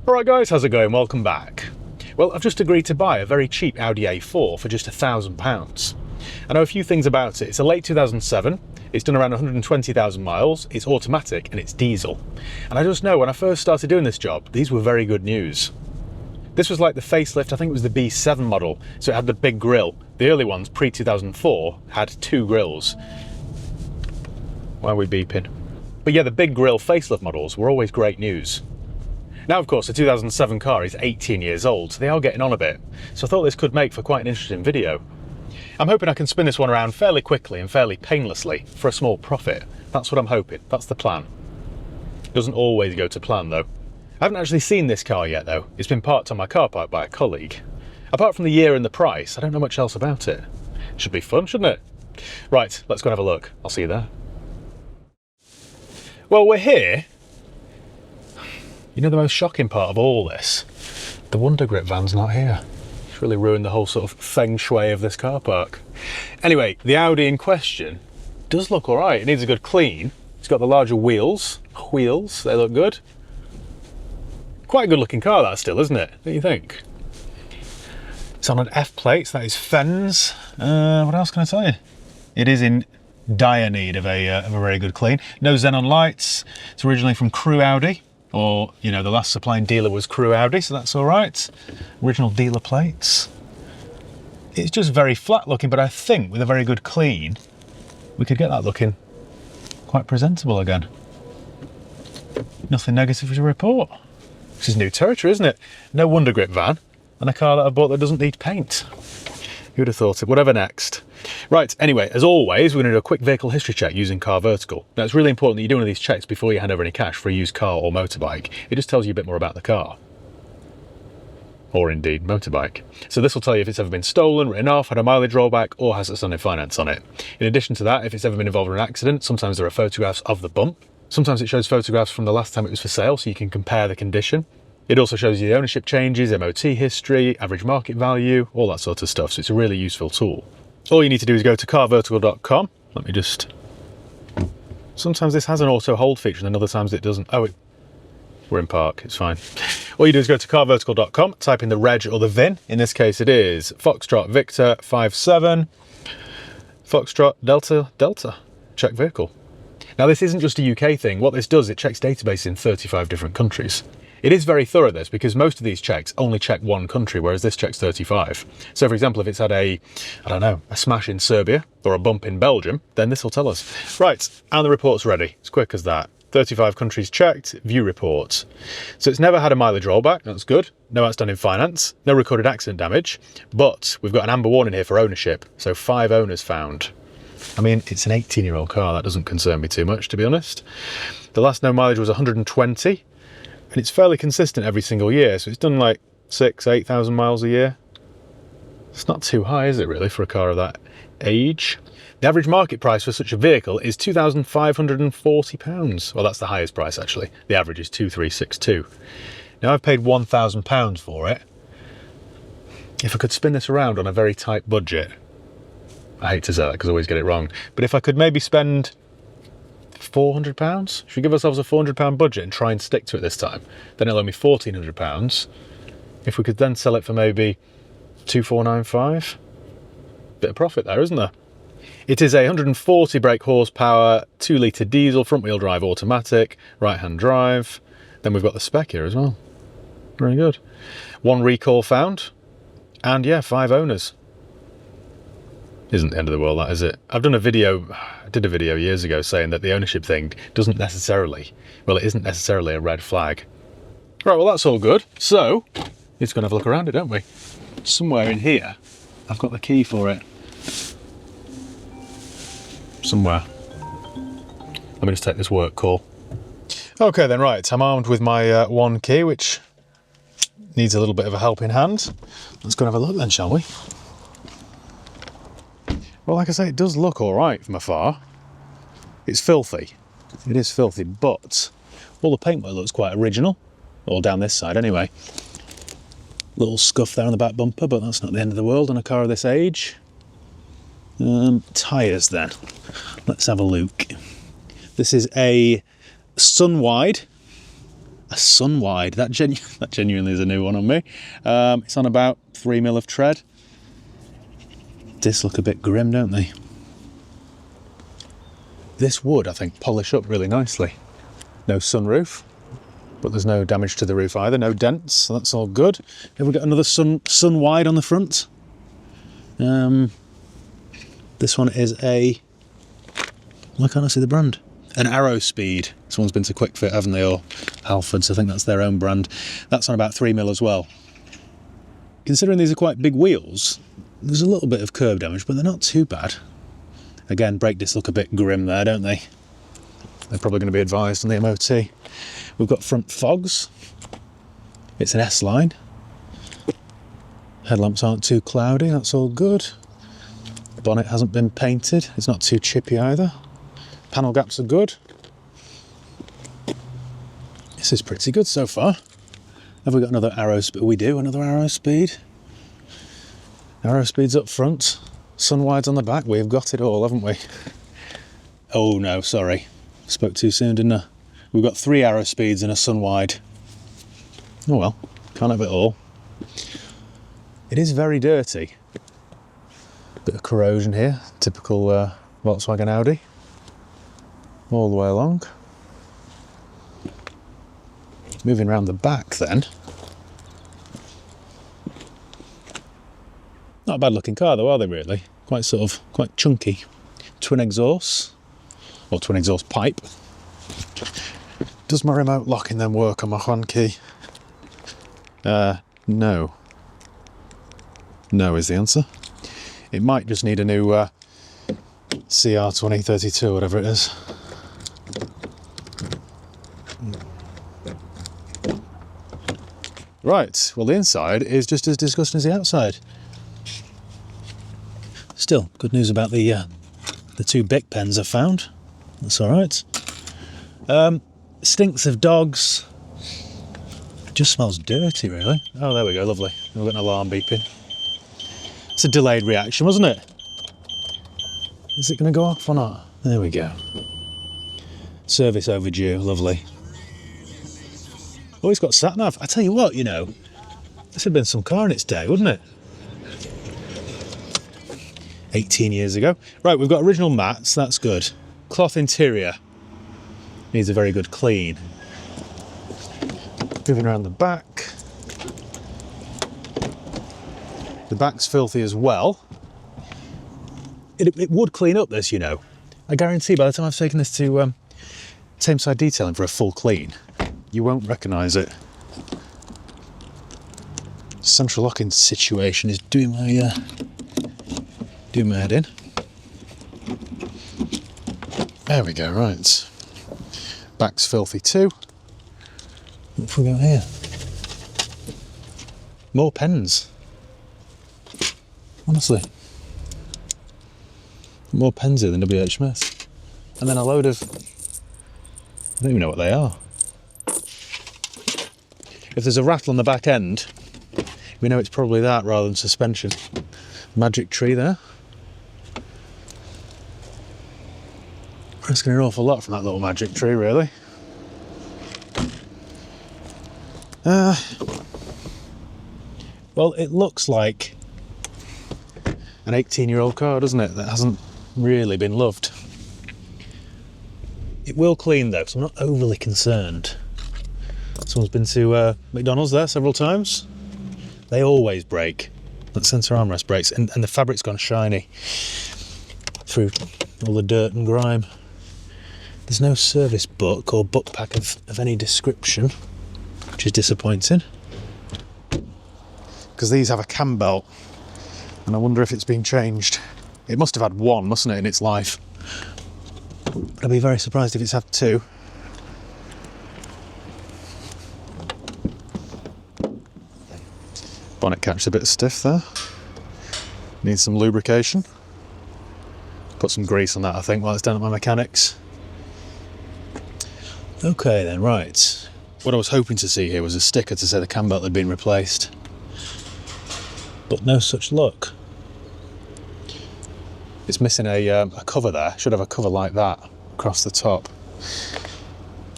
Alright guys, how's it going? Welcome back. Well, I've just agreed to buy a very cheap Audi A4 for just £1,000. I know a few things about it. It's a late 2007, it's done around 120,000 miles, it's automatic and it's diesel. And I just know when I first started doing this job, these were very good news. This was like the facelift, I think it was the B7 model, so it had the big grille. The early ones, pre-2004, had two grills. Why are we beeping? But yeah, the big grille facelift models were always great news. Now, of course, the 2007 car is 18 years old, so they are getting on a bit. So I thought this could make for quite an interesting video. I'm hoping I can spin this one around fairly quickly and fairly painlessly for a small profit. That's what I'm hoping. That's the plan. Doesn't always go to plan, though. I haven't actually seen this car yet, though. It's been parked on my car park by a colleague. Apart from the year and the price, I don't know much else about it. Should be fun, shouldn't it? Right, let's go and have a look. I'll see you there. Well, we're here. You know the most shocking part of all this? The Wonder Grip van's not here. It's really ruined the whole sort of feng shui of this car park. Anyway, the Audi in question does look all right. It needs a good clean. It's got the larger wheels. They look good. Quite a good looking car that still, isn't it? Don't you think? It's on an F plate, so that is Fens. What else can I tell you? It is in dire need of a very good clean. No xenon lights. It's originally from Crew Audi. Or, you know, the last supplying dealer was Crew Audi, so that's all right. Original dealer plates. It's just very flat looking, but I think with a very good clean, we could get that looking quite presentable again. Nothing negative to report. This is new territory, isn't it? No Wonder Grip van, and a car that I bought that doesn't need paint. Who'd have thought it? Whatever next. Right, anyway, as always, we're going to do a quick vehicle history check using Car Vertical. Now, it's really important that you do one of these checks before you hand over any cash for a used car or motorbike. It just tells you a bit more about the car. Or indeed, motorbike. So this will tell you if it's ever been stolen, written off, had a mileage rollback, or has outstanding finance on it. In addition to that, if it's ever been involved in an accident, sometimes there are photographs of the bump. Sometimes it shows photographs from the last time it was for sale, so you can compare the condition. It also shows you the ownership changes, MOT history, average market value, all that sort of stuff. So it's a really useful tool. All you need to do is go to carvertical.com. Let me just... Sometimes this has an auto hold feature and other times it doesn't. Oh, we're in park, it's fine. All you do is go to carvertical.com, type in the reg or the VIN. In this case it is Foxtrot Victor 57, Foxtrot Delta, check vehicle. Now this isn't just a UK thing. What this does, it checks databases in 35 different countries. It is very thorough, this, because most of these checks only check one country, whereas this checks 35. So for example, if it's had a smash in Serbia or a bump in Belgium, then this will tell us. Right, and the report's ready. It's quick as that. 35 countries checked, view reports. So it's never had a mileage rollback, that's good. No outstanding finance, no recorded accident damage, but we've got an amber warning here for ownership, so 5 owners found. I mean, it's an 18-year-old car, that doesn't concern me too much, to be honest. The last known mileage was 120. And it's fairly consistent every single year, so it's done like 8,000 miles a year. It's not too high, is it really, for a car of that age? The average market price for such a vehicle is £2,540. Well, that's the highest price, actually. The average is 2,362. Now, I've paid £1,000 for it. If I could spin this around on a very tight budget, I hate to say that because I always get it wrong, but if I could maybe spend £400? Should we give ourselves a £400 budget and try and stick to it this time? Then it'll owe me £1,400. If we could then sell it for maybe £2,495, bit of profit there, isn't there? It is a 140 brake horsepower, 2-litre diesel, front-wheel drive automatic, right-hand drive. Then we've got the spec here as well. Very good. 1 recall found, and yeah, 5 owners. Isn't the end of the world, that, is it? I did a video years ago saying that the ownership thing isn't necessarily a red flag. Right, well, that's all good. So, let's go and have a look around it, don't we? Somewhere in here, I've got the key for it. Somewhere. Let me just take this work call. Okay then, right, I'm armed with my one key, which needs a little bit of a helping hand. Let's go and have a look then, shall we? Well, like I say, it does look all right from afar. It's filthy. It is filthy, but all the paintwork looks quite original. Or down this side, anyway. Little scuff there on the back bumper, but that's not the end of the world on a car of this age. Tyres then. Let's have a look. This is a Sunwide a sun wide. That genuinely is a new one on me. It's on about 3 mil of tread. Discs look a bit grim, don't they? This would, I think, polish up really nicely. No sunroof, but there's no damage to the roof either. No dents, so that's all good. Have we got another sun wide on the front? This one is a... Why can't I see the brand? An Arrow Speed. This one's been to Quick Fit, haven't they, or Halfords? I think that's their own brand. That's on about 3 mil as well. Considering these are quite big wheels, there's a little bit of curb damage, but they're not too bad. Again, brake discs look a bit grim there, don't they? They're probably going to be advised on the MOT. We've got front fogs. It's an S-line. Headlamps aren't too cloudy, that's all good. Bonnet hasn't been painted, it's not too chippy either. Panel gaps are good. This is pretty good so far. Have we got another Arrow Speed? We do, another Arrow Speed. Arrow Speed's up front. Sun wides on the back. We've got it all, haven't we? Oh no, sorry. Spoke too soon, didn't I? We've got 3 Arrow Speeds and a sun wide. Oh well, can't have it all. It is very dirty. Bit of corrosion here, typical Volkswagen Audi. All the way along. Moving around the back then. Not a bad looking car though, are they really? Quite chunky. Twin exhausts, or twin exhaust pipe. Does my remote locking then work on my Juan key? No. No is the answer. It might just need a new CR2032, whatever it is. Right, well the inside is just as disgusting as the outside. Still, good news about the 2 Bic pens I've found. That's all right. Stinks of dogs. It just smells dirty, really. Oh, there we go, lovely. We've got an alarm beeping. It's a delayed reaction, wasn't it? Is it going to go off or not? There we go. Service overdue, lovely. Oh, it's got sat-nav. I tell you what, you know, this had been some car in its day, wouldn't it? 18 years ago. Right, we've got original mats, that's good. Cloth interior. Needs a very good clean. Moving around the back. The back's filthy as well. It would clean up this, you know. I guarantee by the time I've taken this to Tameside Detailing for a full clean, you won't recognise it. Central locking situation is doing my head in. There we go, right. Back's filthy too. What have we got here? More pens. Honestly. More pens here than WH Smith. And then a load of... I don't even know what they are. If there's a rattle on the back end, we know it's probably that rather than suspension. Magic tree there. Asking an awful lot from that little magic tree, really. Well, it looks like an 18-year-old car, doesn't it? That hasn't really been loved. It will clean though, so I'm not overly concerned. Someone's been to McDonald's there several times. They always break. That centre armrest breaks, and the fabric's gone shiny through all the dirt and grime. There's no service book or book pack of any description, which is disappointing. Because these have a cam belt, and I wonder if it's been changed. It must have had one, mustn't it, in its life? I'd be very surprised if it's had 2. Bonnet catch a bit stiff there. Needs some lubrication. Put some grease on that, I think, while it's down at my mechanics. Okay then, right. What I was hoping to see here was a sticker to say the cam belt had been replaced. But no such luck. It's missing a cover there. Should have a cover like that across the top.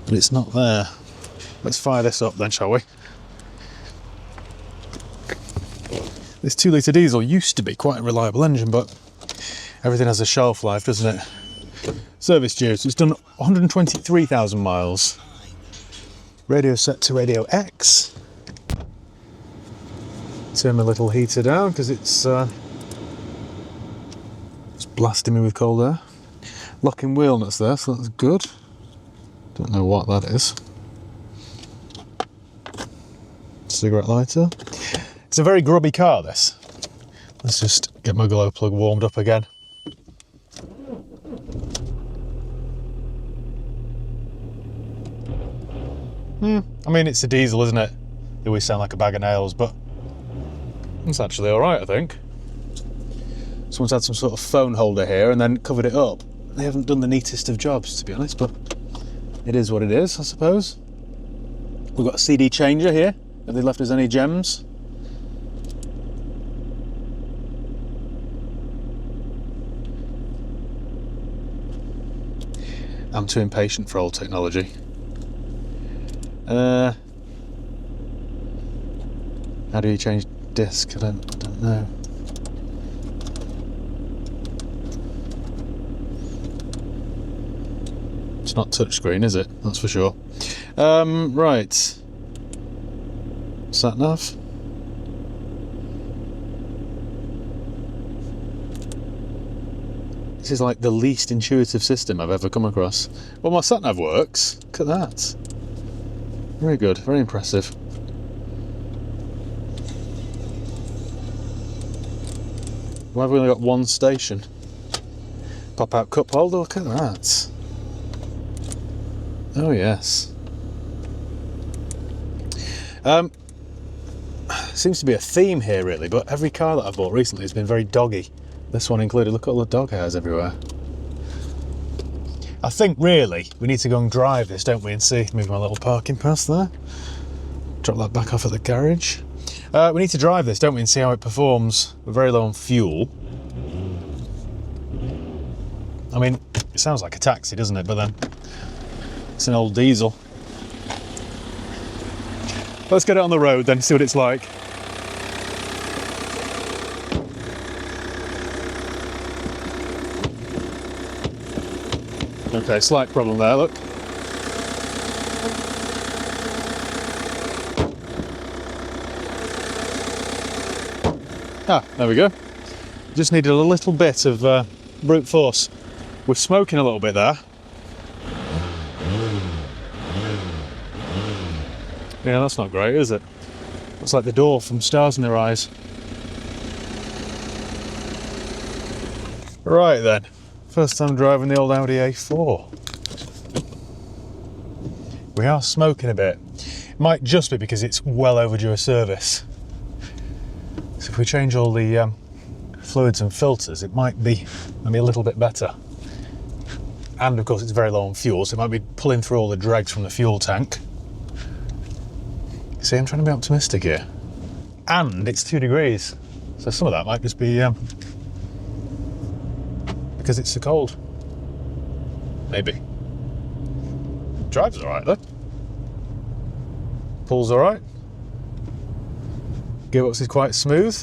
But it's not there. Let's fire this up then, shall we? This 2-litre diesel used to be quite a reliable engine, but everything has a shelf life, doesn't it? Service due, so it's done 123,000 miles. Radio set to Radio X. Turn my little heater down because it's blasting me with cold air. Locking wheel nuts there, so that's good. Don't know what that is. Cigarette lighter. It's a very grubby car, this. Let's just get my glow plug warmed up again. I mean, it's a diesel, isn't it? They always sound like a bag of nails, but it's actually all right, I think. Someone's had some sort of phone holder here and then covered it up. They haven't done the neatest of jobs, to be honest, but it is what it is, I suppose. We've got a CD changer here. Have they left us any gems? I'm too impatient for old technology. How do you change disc? I don't know. It's not touchscreen, is it? That's for sure. Right. Sat nav. This is like the least intuitive system I've ever come across. Well, my sat nav works. Look at that. Very good, very impressive. Why have we only got one station? Pop out cup holder, look at that. Oh yes. Seems to be a theme here really, but every car that I've bought recently has been very doggy. This one included. Look at all the dog hairs everywhere. I think really we need to go and drive this, don't we, and see. Move my little parking pass there. Drop that back off at the garage. We need to drive this, don't we, and see how it performs. We're very low on fuel. I mean, it sounds like a taxi, doesn't it? But then it's an old diesel. Let's get it on the road then, see what it's like. Okay, slight problem there, look. Ah, there we go. Just needed a little bit of brute force. We're smoking a little bit there. Yeah, that's not great, is it? Looks like the door from Stars in Their Eyes. Right then. First time driving the old Audi A4. We are smoking a bit. It might just be because it's well overdue a service. So if we change all the fluids and filters, it might be a little bit better. And of course it's very low on fuel, so it might be pulling through all the dregs from the fuel tank. See, I'm trying to be optimistic here. And it's 2 degrees, so some of that might just be because it's so cold. Maybe. Drives alright though. Pulls alright. Gearbox is quite smooth.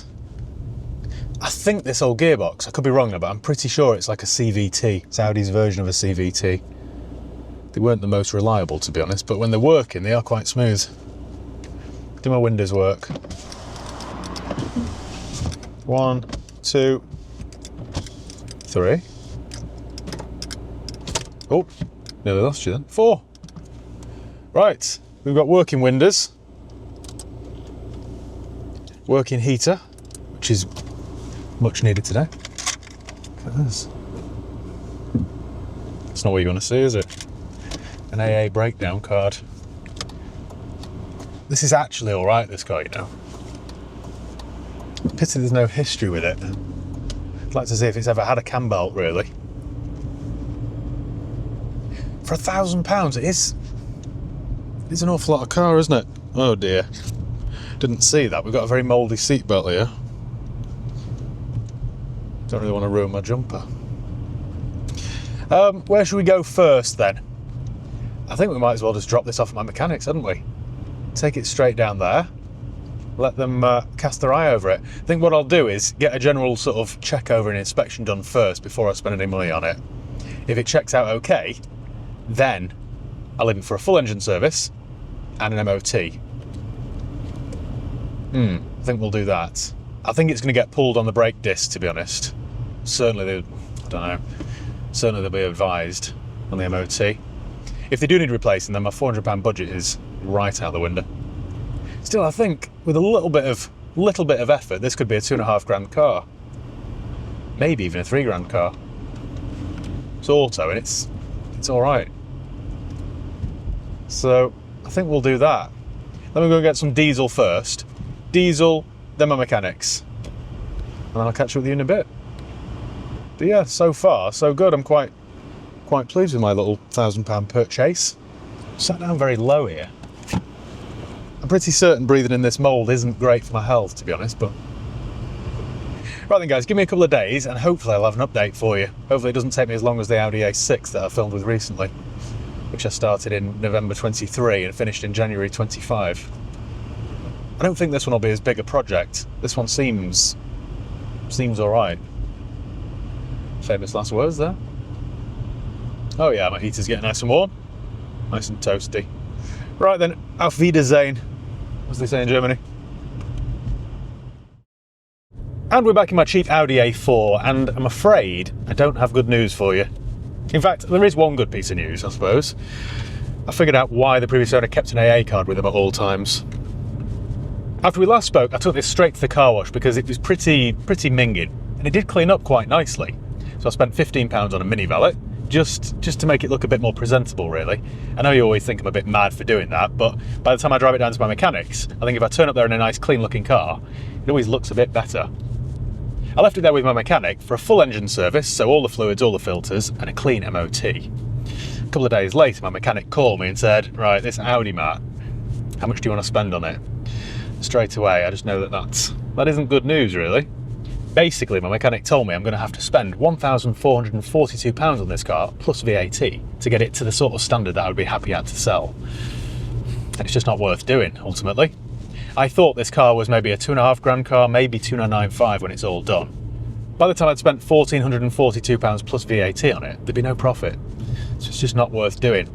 I think this old gearbox, I could be wrong now, but I'm pretty sure it's like a CVT. It's Audi's version of a CVT. They weren't the most reliable, to be honest, but when they're working, they are quite smooth. Do my windows work? 1, 2, 3. Oh, nearly lost you then. 4. Right, we've got working windows. Working heater, which is much needed today. Look at this. It's not what you want to see, is it? An AA breakdown card. This is actually all right, this car, you know. Pity there's no history with it. I'd like to see if it's ever had a cam belt, really. For £1,000, it's an awful lot of car, isn't it? Oh dear. Didn't see that. We've got a very mouldy seat belt here. Don't really want to ruin my jumper. Where should we go first then? I think we might as well just drop this off at my mechanics, hadn't we? take it straight down there, let them cast their eye over it. I think what I'll do is get a general sort of check over and inspection done first before I spend any money on it. If it checks out okay, then I'll leave it for a full engine service and an MOT. I think we'll do that. I think it's going to get pulled on the brake disc, to be honest. Certainly, they'll be advised on the MOT. If they do need replacing, then my £400 budget is right out the window. Still, I think with a little bit of effort, this could be a £2.5 car, maybe even a £3 car. It's auto and it's all right. So I think we'll do that. Then we're going to get some diesel first. Diesel, then my mechanics, and then I'll catch up with you in a bit. But yeah, so far so good. I'm quite pleased with my little £1,000 purchase. Sat down very low here. I'm pretty certain breathing in this mould isn't great for my health, to be honest, but... Right then guys, give me a couple of days and hopefully I'll have an update for you. Hopefully it doesn't take me as long as the Audi A6 that I filmed with recently, which I started in November 23 and finished in January 25. I don't think this one will be as big a project. This one seems all right. Famous last words there. Oh yeah, my heater's getting nice and warm. Nice and toasty. Right then, auf Wiedersehen, as they say in Germany. And we're back in my cheap Audi A4, and I'm afraid I don't have good news for you. In fact, there is one good piece of news, I suppose. I figured out why the previous owner kept an AA card with him at all times. After we last spoke, I took this straight to the car wash because it was pretty minging, and it did clean up quite nicely. So I spent £15 on a mini valet, just to make it look a bit more presentable, really. I know you always think I'm a bit mad for doing that, but by the time I drive it down to my mechanics, I think if I turn up there in a nice clean looking car, it always looks a bit better. I left it there with my mechanic for a full engine service, so all the fluids, all the filters, and a clean MOT. A couple of days later, my mechanic called me and said, right, this Audi, Matt, how much do you want to spend on it? Straight away, I just know that isn't good news, really. Basically, my mechanic told me I'm going to have to spend £1,442 on this car, plus VAT, to get it to the sort of standard that I would be happy at to sell. And it's just not worth doing, ultimately. I thought this car was maybe a £2.5 car, maybe £2,995 when it's all done. By the time I'd spent £1,442 plus VAT on it, there'd be no profit. So it's just not worth doing.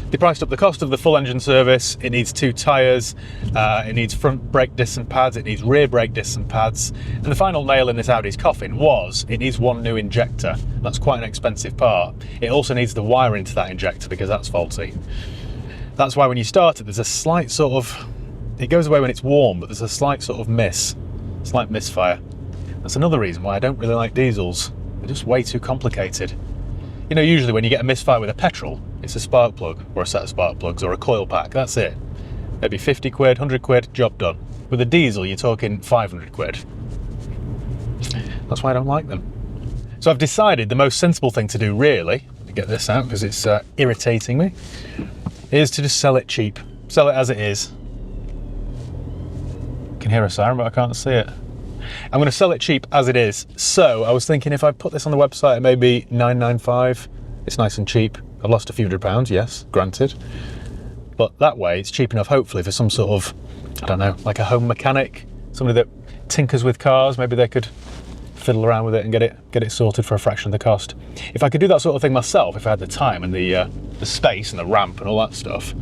They priced up the cost of the full engine service. It needs 2 tyres, it needs front brake discs and pads, it needs rear brake discs and pads, and the final nail in this Audi's coffin was it needs 1 new injector. That's quite an expensive part. It also needs the wiring to that injector because that's faulty. That's why when you start it, there's a slight sort of, it goes away when it's warm, but there's a slight sort of slight misfire. That's another reason why I don't really like diesels. They're just way too complicated. You know, usually when you get a misfire with a petrol, it's a spark plug, or a set of spark plugs, or a coil pack, that's it. Maybe 50 quid, 100 quid, job done. With a diesel, you're talking 500 quid. That's why I don't like them. So I've decided the most sensible thing to do, really, let me get this out because it's irritating me, is to just sell it cheap. Sell it as it is. I can hear a siren, but I can't see it. I'm going to sell it cheap as it is. So I was thinking if I put this on the website at maybe £995, it's nice and cheap. I've lost a few £100, yes, granted. But that way it's cheap enough, hopefully, for some sort of, I don't know, like a home mechanic, somebody that tinkers with cars, maybe they could fiddle around with it and get it sorted for a fraction of the cost. If I could do that sort of thing myself, if I had the time and the space and the ramp and all that stuff,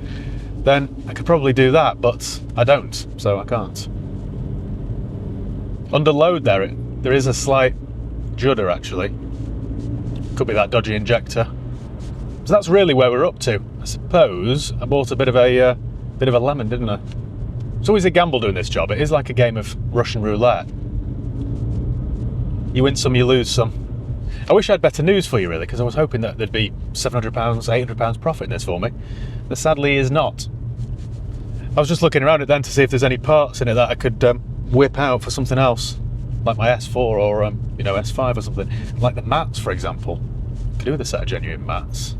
then I could probably do that, but I don't, so I can't. Under load there is a slight judder actually. Could be that dodgy injector. So that's really where we're up to. I suppose I bought a bit of a lemon, didn't I? It's always a gamble doing this job. It is like a game of Russian roulette. You win some, you lose some. I wish I had better news for you really, because I was hoping that there'd be £700, £800 profit in this for me. There sadly is not. I was just looking around it then to see if there's any parts in it that I could whip out for something else, like my S4 or you know, S5 or something. Like the mats, for example. Could do with a set of genuine mats.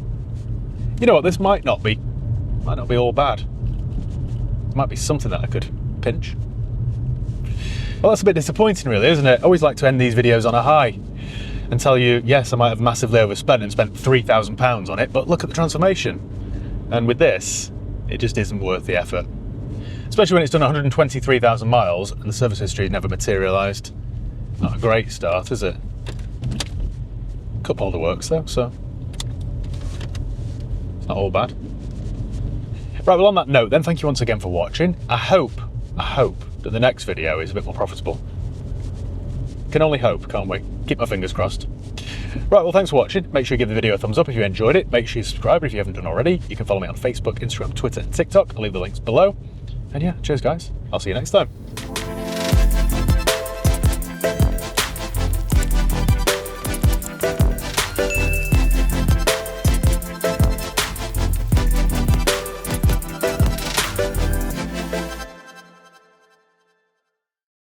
You know what? This might not be all bad. It might be something that I could pinch. Well, that's a bit disappointing, really, isn't it? I always like to end these videos on a high and tell you, yes, I might have massively overspent and spent £3,000 on it, but look at the transformation. And with this, it just isn't worth the effort. especially when it's done 123,000 miles and the service history never materialised. Not a great start, is it? Cup holder works though, so it's not all bad. Right, well on that note then, thank you once again for watching. I hope that the next video is a bit more profitable. Can only hope, can't we? Keep my fingers crossed. Right, well thanks for watching. Make sure you give the video a thumbs up if you enjoyed it. Make sure you subscribe if you haven't done already. You can follow me on Facebook, Instagram, Twitter, TikTok. I'll leave the links below. And yeah, cheers guys. I'll see you next time.